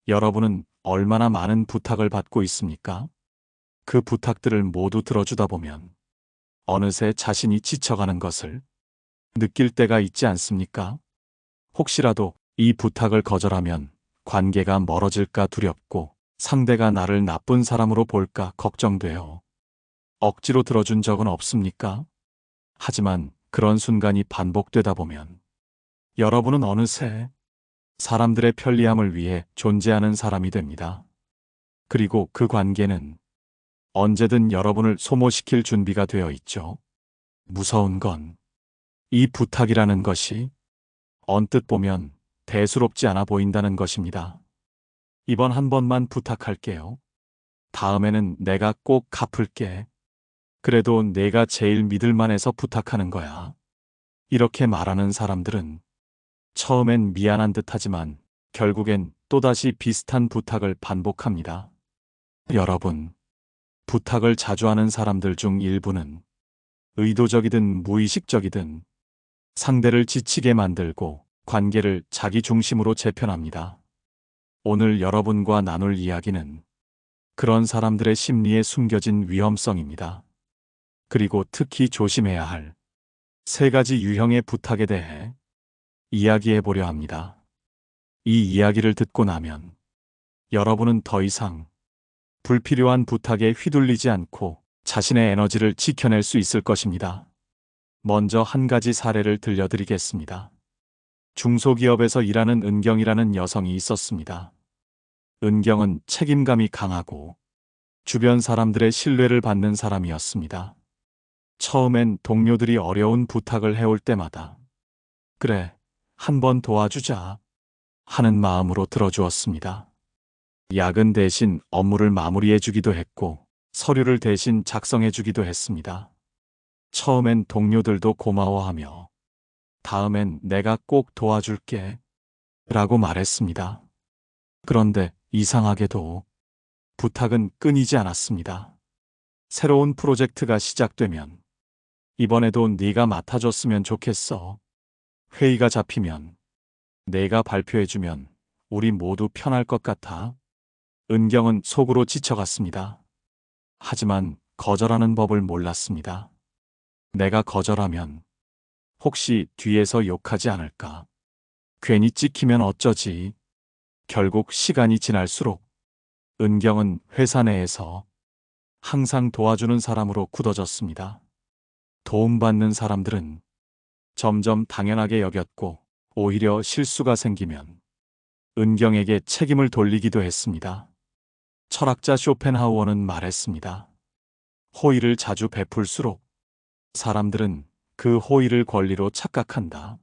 여러분은 얼마나 많은 부탁을 받고 있습니까? 그 부탁들을 모두 들어주다 보면 어느새 자신이 지쳐가는 것을 느낄 때가 있지 않습니까? 혹시라도 이 부탁을 거절하면 관계가 멀어질까 두렵고 상대가 나를 나쁜 사람으로 볼까 걱정돼요. 억지로 들어준 적은 없습니까? 하지만 그런 순간이 반복되다 보면 여러분은 어느새 사람들의 편리함을 위해 존재하는 사람이 됩니다. 그리고 그 관계는 언제든 여러분을 소모시킬 준비가 되어 있죠. 무서운 건 이 부탁이라는 것이 언뜻 보면 대수롭지 않아 보인다는 것입니다. 이번 한 번만 부탁할게요. 다음에는 내가 꼭 갚을게. 그래도 내가 제일 믿을만해서 부탁하는 거야. 이렇게 말하는 사람들은 처음엔 미안한 듯 하지만 결국엔 또다시 비슷한 부탁을 반복합니다. 여러분, 부탁을 자주 하는 사람들 중 일부는 의도적이든 무의식적이든 상대를 지치게 만들고 관계를 자기 중심으로 재편합니다. 오늘 여러분과 나눌 이야기는 그런 사람들의 심리에 숨겨진 위험성입니다. 그리고 특히 조심해야 할 세 가지 유형의 부탁에 대해 이야기해 보려 합니다. 이 이야기를 듣고 나면 여러분은 더 이상 불필요한 부탁에 휘둘리지 않고 자신의 에너지를 지켜낼 수 있을 것입니다. 먼저 한 가지 사례를 들려드리겠습니다. 중소기업에서 일하는 은경이라는 여성이 있었습니다. 은경은 책임감이 강하고 주변 사람들의 신뢰를 받는 사람이었습니다. 처음엔 동료들이 어려운 부탁을 해올 때마다 그래, 한번 도와주자 하는 마음으로 들어주었습니다. 야근 대신 업무를 마무리해 주기도 했고 서류를 대신 작성해 주기도 했습니다. 처음엔 동료들도 고마워하며 다음엔 내가 꼭 도와줄게 라고 말했습니다. 그런데 이상하게도 부탁은 끊이지 않았습니다. 새로운 프로젝트가 시작되면 이번에도 네가 맡아줬으면 좋겠어. 회의가 잡히면 내가 발표해주면 우리 모두 편할 것 같아. 은경은 속으로 지쳐갔습니다. 하지만 거절하는 법을 몰랐습니다. 내가 거절하면 혹시 뒤에서 욕하지 않을까? 괜히 찍히면 어쩌지? 결국 시간이 지날수록 은경은 회사 내에서 항상 도와주는 사람으로 굳어졌습니다. 도움받는 사람들은 점점 당연하게 여겼고 오히려 실수가 생기면 은경에게 책임을 돌리기도 했습니다. 철학자 쇼펜하우어는 말했습니다. 호의를 자주 베풀수록 사람들은 그 호의를 권리로 착각한다.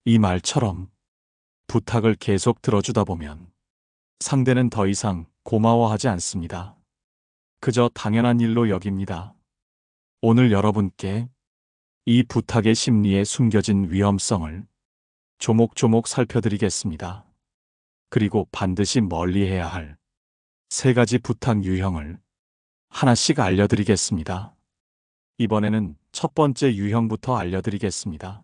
이 말처럼 부탁을 계속 들어주다 보면 상대는 더 이상 고마워하지 않습니다. 그저 당연한 일로 여깁니다. 오늘 여러분께 이 부탁의 심리에 숨겨진 위험성을 조목조목 살펴드리겠습니다. 그리고 반드시 멀리해야 할 세 가지 부탁 유형을 하나씩 알려드리겠습니다. 이번에는 첫 번째 유형부터 알려드리겠습니다.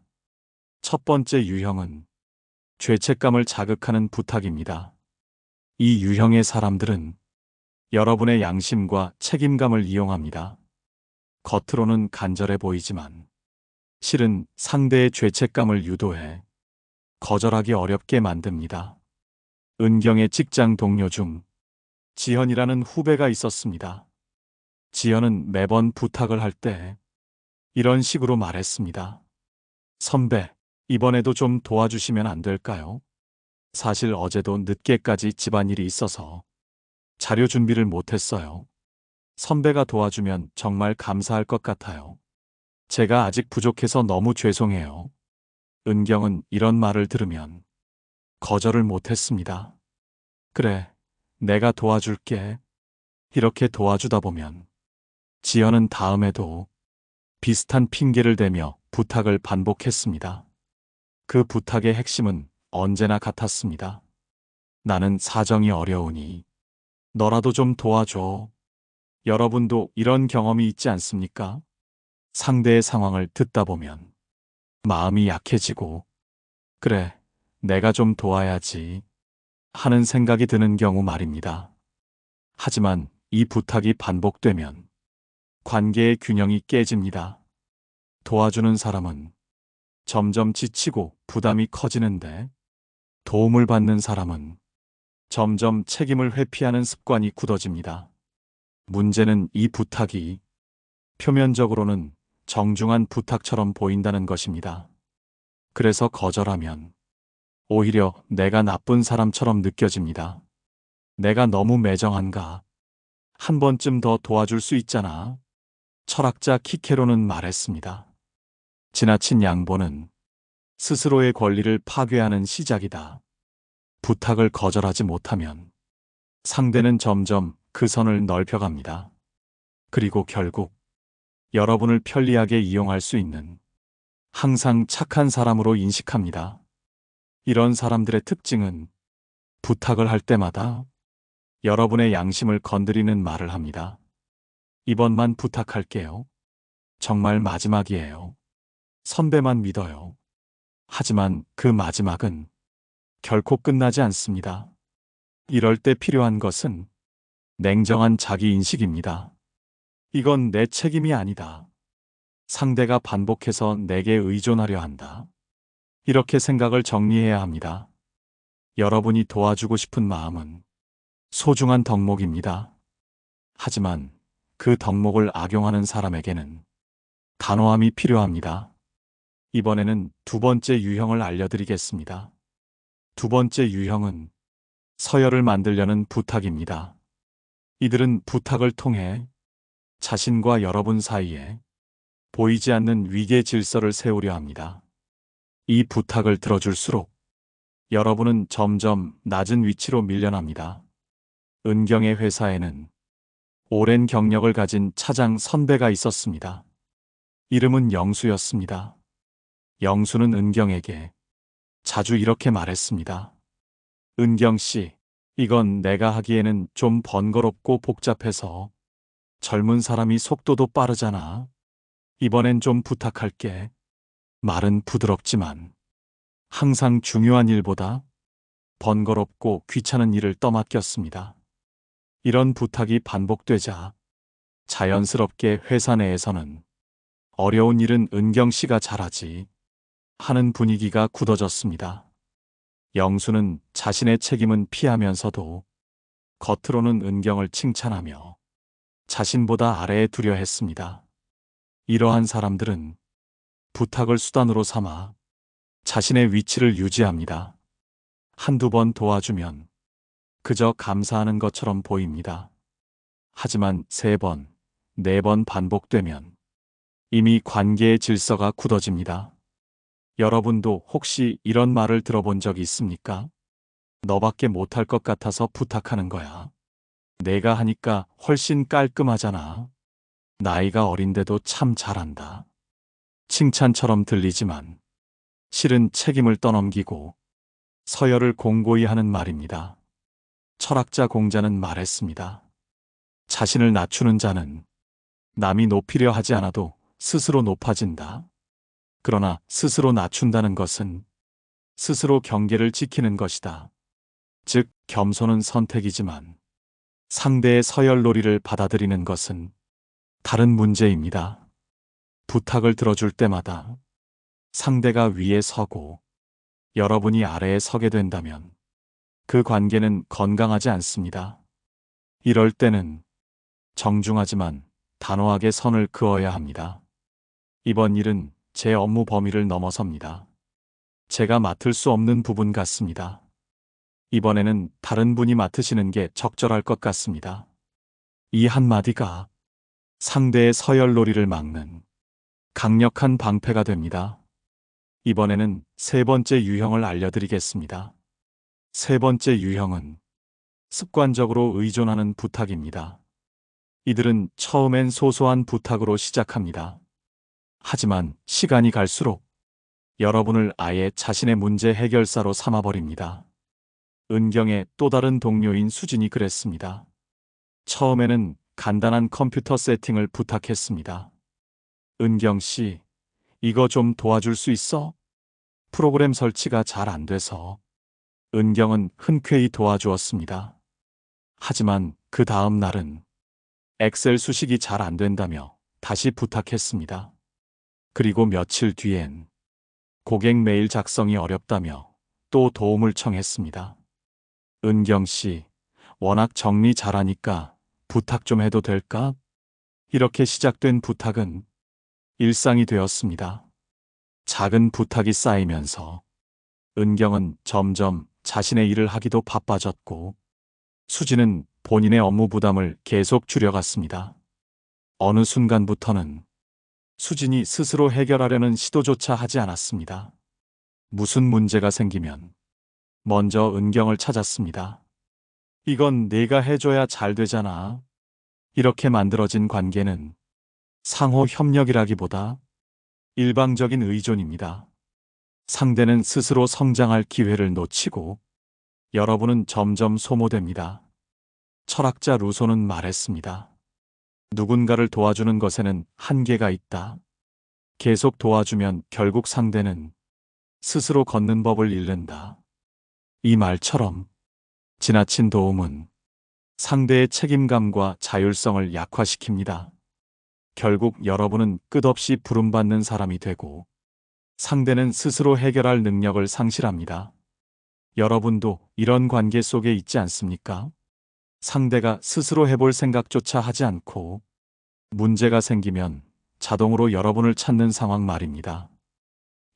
첫 번째 유형은 죄책감을 자극하는 부탁입니다. 이 유형의 사람들은 여러분의 양심과 책임감을 이용합니다. 겉으로는 간절해 보이지만 실은 상대의 죄책감을 유도해 거절하기 어렵게 만듭니다. 은경의 직장 동료 중 지현이라는 후배가 있었습니다. 지현은 매번 부탁을 할 때 이런 식으로 말했습니다. 선배, 이번에도 좀 도와주시면 안 될까요? 사실 어제도 늦게까지 집안일이 있어서 자료 준비를 못했어요. 선배가 도와주면 정말 감사할 것 같아요. 제가 아직 부족해서 너무 죄송해요. 은경은 이런 말을 들으면 거절을 못했습니다. 그래, 내가 도와줄게. 이렇게 도와주다 보면 지연은 다음에도 비슷한 핑계를 대며 부탁을 반복했습니다. 그 부탁의 핵심은 언제나 같았습니다. 나는 사정이 어려우니 너라도 좀 도와줘. 여러분도 이런 경험이 있지 않습니까? 상대의 상황을 듣다 보면 마음이 약해지고 그래, 내가 좀 도와야지 하는 생각이 드는 경우 말입니다. 하지만 이 부탁이 반복되면 관계의 균형이 깨집니다. 도와주는 사람은 점점 지치고 부담이 커지는데, 도움을 받는 사람은 점점 책임을 회피하는 습관이 굳어집니다. 문제는 이 부탁이 표면적으로는 정중한 부탁처럼 보인다는 것입니다. 그래서 거절하면 오히려 내가 나쁜 사람처럼 느껴집니다. 내가 너무 매정한가? 한 번쯤 더 도와줄 수 있잖아. 철학자 키케로는 말했습니다. 지나친 양보는 스스로의 권리를 파괴하는 시작이다. 부탁을 거절하지 못하면 상대는 점점 그 선을 넓혀갑니다. 그리고 결국 여러분을 편리하게 이용할 수 있는 항상 착한 사람으로 인식합니다. 이런 사람들의 특징은 부탁을 할 때마다 여러분의 양심을 건드리는 말을 합니다. 이번만 부탁할게요. 정말 마지막이에요. 선배만 믿어요. 하지만 그 마지막은 결코 끝나지 않습니다. 이럴 때 필요한 것은 냉정한 자기인식입니다. 이건 내 책임이 아니다. 상대가 반복해서 내게 의존하려 한다. 이렇게 생각을 정리해야 합니다. 여러분이 도와주고 싶은 마음은 소중한 덕목입니다. 하지만 그 덕목을 악용하는 사람에게는 단호함이 필요합니다. 이번에는 두 번째 유형을 알려드리겠습니다. 두 번째 유형은 서열을 만들려는 부탁입니다. 이들은 부탁을 통해 자신과 여러분 사이에 보이지 않는 위계 질서를 세우려 합니다. 이 부탁을 들어줄수록 여러분은 점점 낮은 위치로 밀려납니다. 은경의 회사에는 오랜 경력을 가진 차장 선배가 있었습니다. 이름은 영수였습니다. 영수는 은경에게 자주 이렇게 말했습니다. 은경 씨, 이건 내가 하기에는 좀 번거롭고 복잡해서 젊은 사람이 속도도 빠르잖아. 이번엔 좀 부탁할게. 말은 부드럽지만 항상 중요한 일보다 번거롭고 귀찮은 일을 떠맡겼습니다. 이런 부탁이 반복되자 자연스럽게 회사 내에서는 어려운 일은 은경 씨가 잘하지 하는 분위기가 굳어졌습니다. 영수는 자신의 책임은 피하면서도 겉으로는 은경을 칭찬하며 자신보다 아래에 두려 했습니다. 이러한 사람들은 부탁을 수단으로 삼아 자신의 위치를 유지합니다. 한두 번 도와주면 그저 감사하는 것처럼 보입니다. 하지만 3번, 4번 반복되면 이미 관계의 질서가 굳어집니다. 여러분도 혹시 이런 말을 들어본 적 있습니까? 너밖에 못할 것 같아서 부탁하는 거야. 내가 하니까 훨씬 깔끔하잖아. 나이가 어린데도 참 잘한다. 칭찬처럼 들리지만 실은 책임을 떠넘기고 서열을 공고히 하는 말입니다. 철학자 공자는 말했습니다. 자신을 낮추는 자는 남이 높이려 하지 않아도 스스로 높아진다. 그러나 스스로 낮춘다는 것은 스스로 경계를 지키는 것이다. 즉, 겸손은 선택이지만 상대의 서열놀이를 받아들이는 것은 다른 문제입니다. 부탁을 들어줄 때마다 상대가 위에 서고 여러분이 아래에 서게 된다면 그 관계는 건강하지 않습니다. 이럴 때는 정중하지만 단호하게 선을 그어야 합니다. 이번 일은 제 업무 범위를 넘어섭니다. 제가 맡을 수 없는 부분 같습니다. 이번에는 다른 분이 맡으시는 게 적절할 것 같습니다. 이 한마디가 상대의 서열놀이를 막는 강력한 방패가 됩니다. 이번에는 3번째 유형을 알려드리겠습니다. 3번째 유형은 습관적으로 의존하는 부탁입니다. 이들은 처음엔 소소한 부탁으로 시작합니다. 하지만 시간이 갈수록 여러분을 아예 자신의 문제 해결사로 삼아버립니다. 은경의 또 다른 동료인 수진이 그랬습니다. 처음에는 간단한 컴퓨터 세팅을 부탁했습니다. 은경 씨, 이거 좀 도와줄 수 있어? 프로그램 설치가 잘 안 돼서. 은경은 흔쾌히 도와주었습니다. 하지만 그 다음 날은 엑셀 수식이 잘 안 된다며 다시 부탁했습니다. 그리고 며칠 뒤엔 고객 메일 작성이 어렵다며 또 도움을 청했습니다. 은경 씨, 워낙 정리 잘하니까 부탁 좀 해도 될까? 이렇게 시작된 부탁은 일상이 되었습니다. 작은 부탁이 쌓이면서 은경은 점점 자신의 일을 하기도 바빠졌고 수지는 본인의 업무 부담을 계속 줄여갔습니다. 어느 순간부터는 수진이 스스로 해결하려는 시도조차 하지 않았습니다. 무슨 문제가 생기면 먼저 은경을 찾았습니다. 이건 내가 해줘야 잘 되잖아. 이렇게 만들어진 관계는 상호 협력이라기보다 일방적인 의존입니다. 상대는 스스로 성장할 기회를 놓치고 여러분은 점점 소모됩니다. 철학자 루소는 말했습니다. 누군가를 도와주는 것에는 한계가 있다. 계속 도와주면 결국 상대는 스스로 걷는 법을 잃는다. 이 말처럼 지나친 도움은 상대의 책임감과 자율성을 약화시킵니다. 결국 여러분은 끝없이 부름받는 사람이 되고 상대는 스스로 해결할 능력을 상실합니다. 여러분도 이런 관계 속에 있지 않습니까? 상대가 스스로 해볼 생각조차 하지 않고 문제가 생기면 자동으로 여러분을 찾는 상황 말입니다.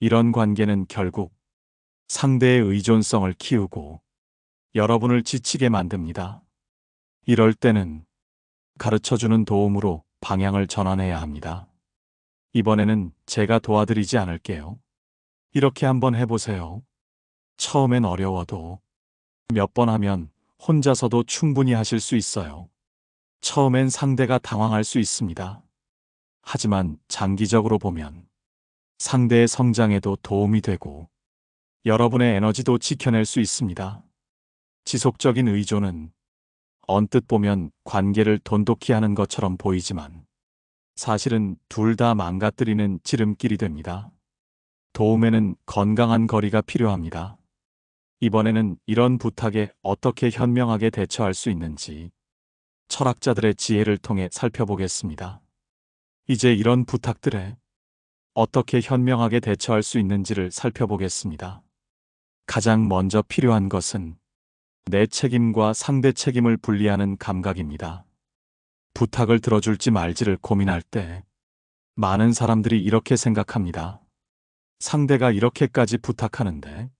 이런 관계는 결국 상대의 의존성을 키우고 여러분을 지치게 만듭니다. 이럴 때는 가르쳐주는 도움으로 방향을 전환해야 합니다. 이번에는 제가 도와드리지 않을게요. 이렇게 한번 해보세요. 처음엔 어려워도 몇 번 하면 혼자서도 충분히 하실 수 있어요. 처음엔 상대가 당황할 수 있습니다. 하지만 장기적으로 보면 상대의 성장에도 도움이 되고 여러분의 에너지도 지켜낼 수 있습니다. 지속적인 의존은 언뜻 보면 관계를 돈독히 하는 것처럼 보이지만 사실은 둘 다 망가뜨리는 지름길이 됩니다. 도움에는 건강한 거리가 필요합니다. 이번에는 이런 부탁에 어떻게 현명하게 대처할 수 있는지 철학자들의 지혜를 통해 살펴보겠습니다. 이제 이런 부탁들에 어떻게 현명하게 대처할 수 있는지를 살펴보겠습니다. 가장 먼저 필요한 것은 내 책임과 상대 책임을 분리하는 감각입니다. 부탁을 들어줄지 말지를 고민할 때 많은 사람들이 이렇게 생각합니다. 상대가 이렇게까지 부탁하는데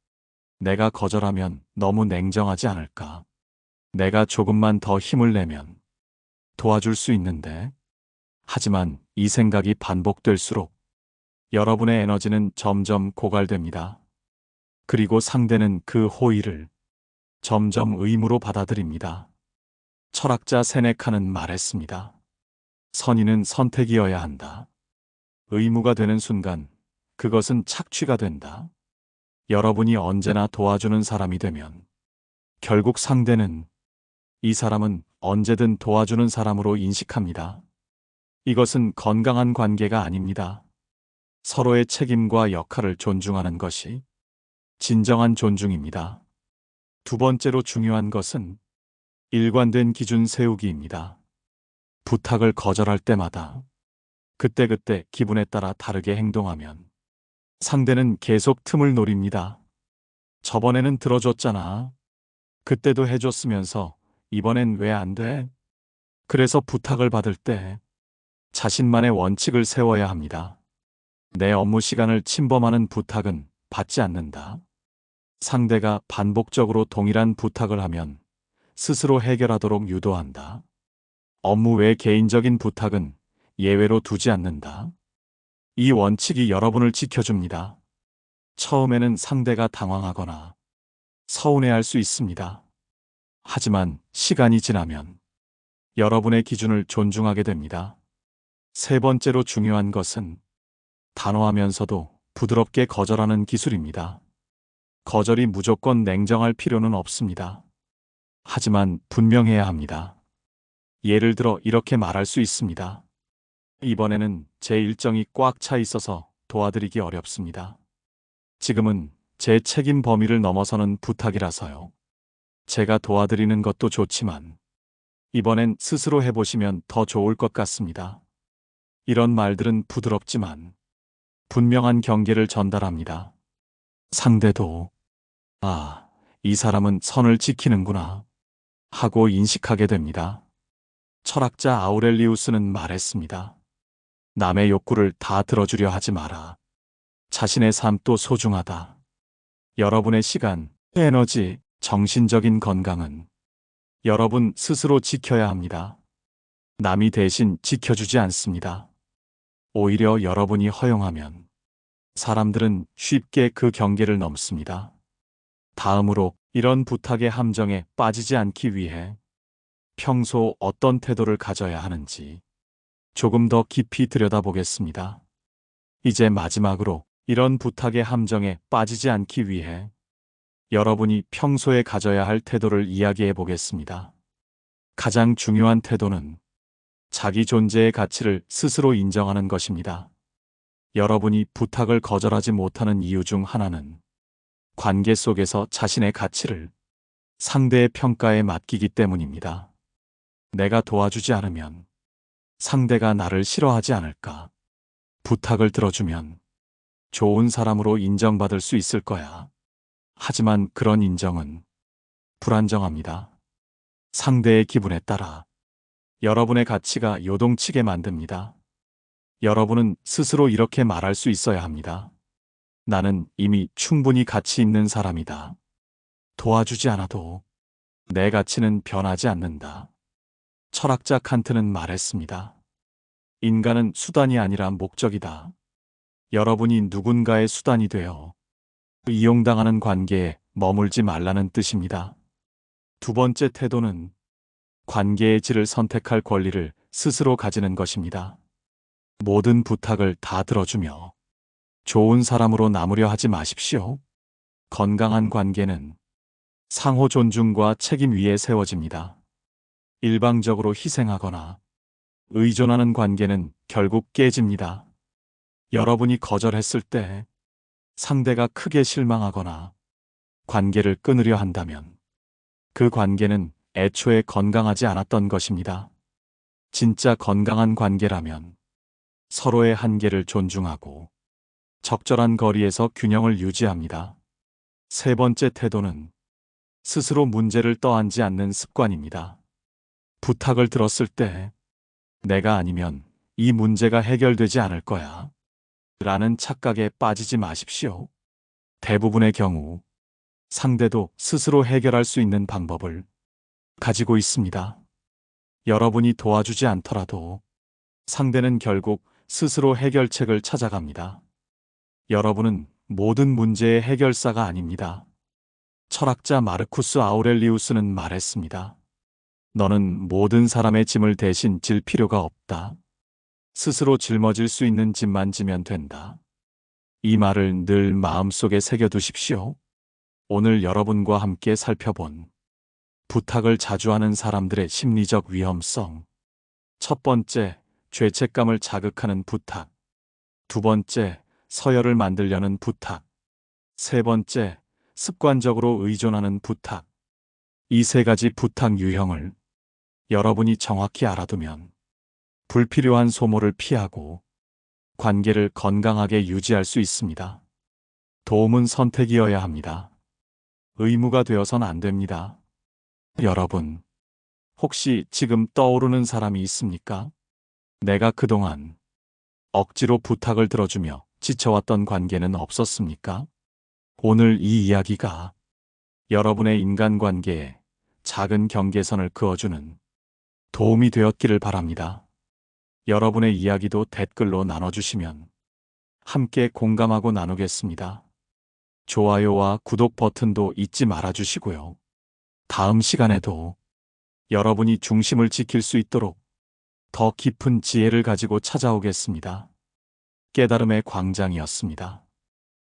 내가 거절하면 너무 냉정하지 않을까? 내가 조금만 더 힘을 내면 도와줄 수 있는데. 하지만 이 생각이 반복될수록 여러분의 에너지는 점점 고갈됩니다. 그리고 상대는 그 호의를 점점 의무로 받아들입니다. 철학자 세네카는 말했습니다. 선의는 선택이어야 한다. 의무가 되는 순간 그것은 착취가 된다. 여러분이 언제나 도와주는 사람이 되면 결국 상대는 이 사람은 언제든 도와주는 사람으로 인식합니다. 이것은 건강한 관계가 아닙니다. 서로의 책임과 역할을 존중하는 것이 진정한 존중입니다. 두 번째로 중요한 것은 일관된 기준 세우기입니다. 부탁을 거절할 때마다 그때그때 기분에 따라 다르게 행동하면 상대는 계속 틈을 노립니다. 저번에는 들어줬잖아. 그때도 해줬으면서 이번엔 왜 안 돼? 그래서 부탁을 받을 때 자신만의 원칙을 세워야 합니다. 내 업무 시간을 침범하는 부탁은 받지 않는다. 상대가 반복적으로 동일한 부탁을 하면 스스로 해결하도록 유도한다. 업무 외 개인적인 부탁은 예외로 두지 않는다. 이 원칙이 여러분을 지켜줍니다. 처음에는 상대가 당황하거나 서운해할 수 있습니다. 하지만 시간이 지나면 여러분의 기준을 존중하게 됩니다. 세 번째로 중요한 것은 단호하면서도 부드럽게 거절하는 기술입니다. 거절이 무조건 냉정할 필요는 없습니다. 하지만 분명해야 합니다. 예를 들어 이렇게 말할 수 있습니다. 이번에는 제 일정이 꽉 차 있어서 도와드리기 어렵습니다. 지금은 제 책임 범위를 넘어서는 부탁이라서요. 제가 도와드리는 것도 좋지만 이번엔 스스로 해보시면 더 좋을 것 같습니다. 이런 말들은 부드럽지만 분명한 경계를 전달합니다. 상대도 아, 이 사람은 선을 지키는구나 하고 인식하게 됩니다. 철학자 아우렐리우스는 말했습니다. 남의 욕구를 다 들어주려 하지 마라. 자신의 삶도 소중하다. 여러분의 시간, 에너지, 정신적인 건강은 여러분 스스로 지켜야 합니다. 남이 대신 지켜주지 않습니다. 오히려 여러분이 허용하면 사람들은 쉽게 그 경계를 넘습니다. 다음으로 이런 부탁의 함정에 빠지지 않기 위해 평소 어떤 태도를 가져야 하는지 조금 더 깊이 들여다보겠습니다. 이제 마지막으로 이런 부탁의 함정에 빠지지 않기 위해 여러분이 평소에 가져야 할 태도를 이야기해 보겠습니다. 가장 중요한 태도는 자기 존재의 가치를 스스로 인정하는 것입니다. 여러분이 부탁을 거절하지 못하는 이유 중 하나는 관계 속에서 자신의 가치를 상대의 평가에 맡기기 때문입니다. 내가 도와주지 않으면 상대가 나를 싫어하지 않을까? 부탁을 들어주면 좋은 사람으로 인정받을 수 있을 거야. 하지만 그런 인정은 불안정합니다. 상대의 기분에 따라 여러분의 가치가 요동치게 만듭니다. 여러분은 스스로 이렇게 말할 수 있어야 합니다. 나는 이미 충분히 가치 있는 사람이다. 도와주지 않아도 내 가치는 변하지 않는다. 철학자 칸트는 말했습니다. 인간은 수단이 아니라 목적이다. 여러분이 누군가의 수단이 되어 이용당하는 관계에 머물지 말라는 뜻입니다. 두 번째 태도는 관계의 질을 선택할 권리를 스스로 가지는 것입니다. 모든 부탁을 다 들어주며 좋은 사람으로 남으려 하지 마십시오. 건강한 관계는 상호 존중과 책임 위에 세워집니다. 일방적으로 희생하거나 의존하는 관계는 결국 깨집니다. 여러분이 거절했을 때 상대가 크게 실망하거나 관계를 끊으려 한다면 그 관계는 애초에 건강하지 않았던 것입니다. 진짜 건강한 관계라면 서로의 한계를 존중하고 적절한 거리에서 균형을 유지합니다. 세 번째 태도는 스스로 문제를 떠안지 않는 습관입니다. 부탁을 들었을 때 내가 아니면 이 문제가 해결되지 않을 거야 라는 착각에 빠지지 마십시오. 대부분의 경우 상대도 스스로 해결할 수 있는 방법을 가지고 있습니다. 여러분이 도와주지 않더라도 상대는 결국 스스로 해결책을 찾아갑니다. 여러분은 모든 문제의 해결사가 아닙니다. 철학자 마르쿠스 아우렐리우스는 말했습니다. 너는 모든 사람의 짐을 대신 질 필요가 없다. 스스로 짊어질 수 있는 짐만 지면 된다. 이 말을 늘 마음속에 새겨두십시오. 오늘 여러분과 함께 살펴본 부탁을 자주 하는 사람들의 심리적 위험성. 첫 번째, 죄책감을 자극하는 부탁. 두 번째, 서열을 만들려는 부탁. 세 번째, 습관적으로 의존하는 부탁. 이 세 가지 부탁 유형을 여러분이 정확히 알아두면 불필요한 소모를 피하고 관계를 건강하게 유지할 수 있습니다. 도움은 선택이어야 합니다. 의무가 되어선 안 됩니다. 여러분, 혹시 지금 떠오르는 사람이 있습니까? 내가 그동안 억지로 부탁을 들어주며 지쳐왔던 관계는 없었습니까? 오늘 이 이야기가 여러분의 인간관계에 작은 경계선을 그어주는 도움이 되었기를 바랍니다. 여러분의 이야기도 댓글로 나눠주시면 함께 공감하고 나누겠습니다. 좋아요와 구독 버튼도 잊지 말아주시고요. 다음 시간에도 여러분이 중심을 지킬 수 있도록 더 깊은 지혜를 가지고 찾아오겠습니다. 깨달음의 광장이었습니다.